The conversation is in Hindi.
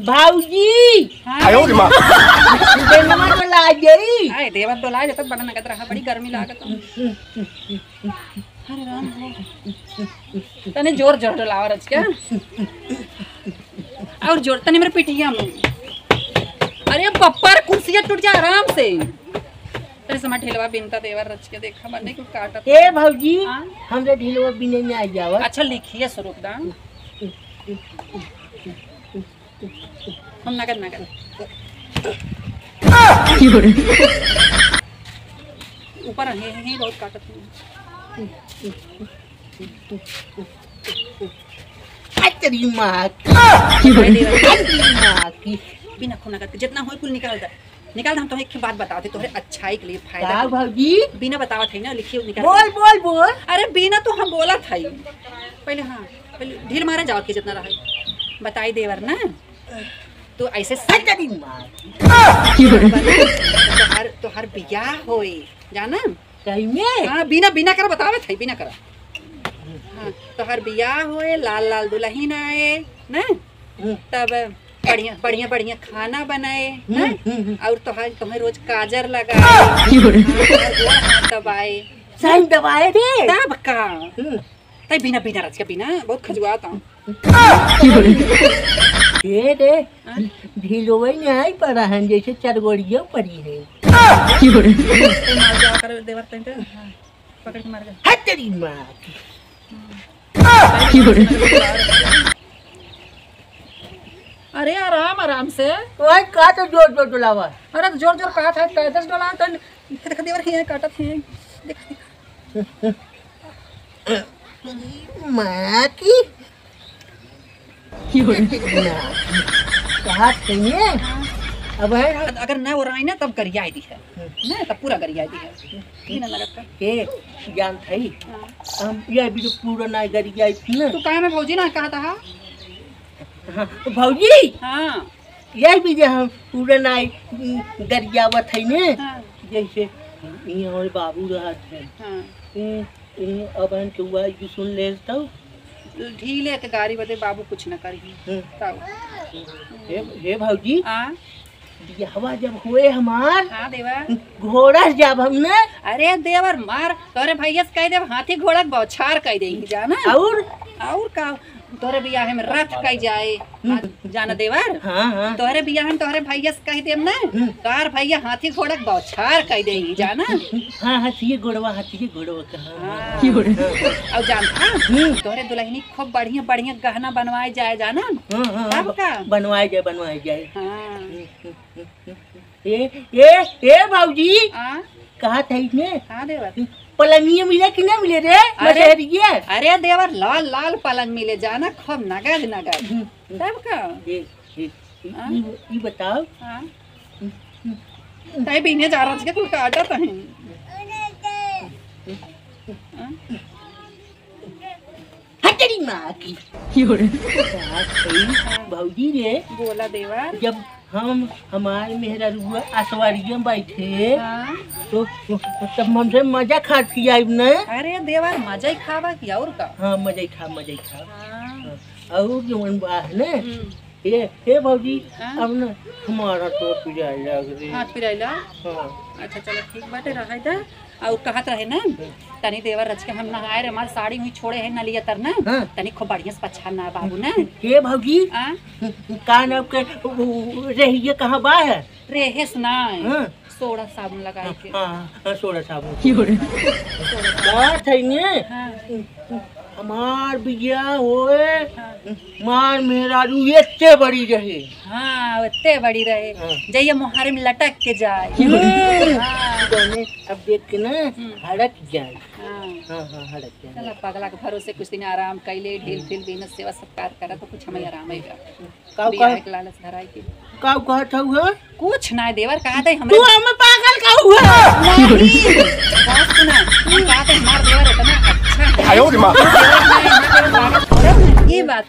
भाऊजी आयो रे मां देनवा तो ला गई आए देवर तो लाए जब बड़ा नगद रहा बड़ी गर्मी लागत अरे राम तने जोर जोर डलावा रच क्या और जोर तने मेरे पिटिया में अरे पप्पर कुर्सियां टूट जा आराम से तेरे समा ढिलवा बिनता देवर रच के देखा बनने को काटा ए भाऊजी हमरे ढिलवा बिने में आ जावा। अच्छा लिखिए स्वरूप दा हम नगद नगद ऊपर है बहुत काटत है तेरी माँ की बिना खून नगद जितना हो कुल निकाल दे निकाल हम तुम्हें एक बात बताते तोहरे अच्छाई के लिए फायदा भाऊजी बिना बतावत है ना लिखिए निकाल बोल बोल बोल अरे बिना तो हम बोला था पहले हाँ पहले ढील मारा जाओ कि जितना रहा बताई देवर ना तो ऐसे तेरी माँ तो हर बियाह होए जाना कहीं में हाँ बिना बिना कर बतावे थे बिना कर हाँ तो हर बियाह होए लाल लाल दुल्हन आए ना तब बढ़िया बढ़िया बढ़िया खाना बनाए ना और तुम्हें रोज काजर लगाए दबाए साइन दबाए थे तब का तय बिना बिना रच के बिना बहुत खजुआता हूँ ये दे ढिलोई नहीं आई पड़ा है जैसे चरगोड़ियों पड़ी है देवर पकड़ के मार है तेरी माँ अरे आराम आराम से वही का तो जोर जोर डुलावा अरे जोर जोर काट है कैसे डोला तो देख देवर है काटत है देख माँ की कहा कहिए अब है अगर न हो रहा है ना तब गरिया दी है ना तब पूरा गरिया दी है बिना लगत का के जान थई हम ये भी तो पूरा ना गरिया थी ना तू काहे में भौजी ना कहा था हाँ भौजी हाँ ये भी जो हम पूरा ना गरियावत है ने हाँ जैसे ये और बाबू रहा थे हाँ अब हम तो वही सुन ले तो ढीले के गाड़ी बदे बाबू कुछ न करी तब हे भौजी हाँ हवा जब हुए हमार हाँ देवर घोड़ा जब हमने अरे देवर मार तोरे भैया से कह दे हाथी घोड़ा बौछार कह दे जाना और का तोरे बियाह में रथ कह जाए जाना देवर हाँ हाँ तोरे बियाह में तोरे भैया से कह देम ना तोर भैया हाथी घोड़ा बौछार कह दे जाना हाँ हाथी घोड़वा कहाँ और जानता तोरे दुल्हनी खूब बढ़िया बढ़िया गहना बनवाए जाए जाना तब का बनवाए जाए हाँ ये भाऊजी कहा था इसने हाँ देवर पलंगिया मिले कि नहीं मिले रे अरे देवर लाल लाल पलंग मिले जाना खूब नगद नगद तब का ये बताओ तय बिने जा रहा है कुल काटा तो है तेरी माँ की भाऊजी रे बोला देवर जब हम हमारे मेहरा रुआ आसवारिया बैठे तो तब हमसे मजा खाती आई न अरे देवर मजा ही खावा की और का हाँ मजा ही खा और जो मन बाह न ये भौजी अब न हमारा तो पिराई लग रही हाथ पिराइला अच्छा चलो ठीक बाटे रहा था और कहत रहे ना तनी देवर रच के हम नहाए रे हमार साड़ी हुई छोड़े है नलिया तर ना तनी खूब बढ़िया से पछा ना बाबू ना ये भौजी कान अब के रहिए कहाँ बा है रेहे सुना सोडा साबुन लगाए के हाँ सोडा साबुन बात है ने हमार बिया होए मार मेरा रू इतने बड़ी रहे हाँ इतने बड़ी रहे जैसे मुहारे में लटक के जाए अब देख के ना हड़क जाए हड़क जाए चला पगला के भरोसे कुछ दिन आराम कैले ढील ढील बिना सेवा सत्कार करा तो कुछ हमें आराम आएगा लालच धराई के का कहत हुआ कुछ ना देवर कहा थे हमरे तू हमें पागल का हुआ बात सुना कहा थे हमार देवर इतना अच्छा आयो रे मां ये बात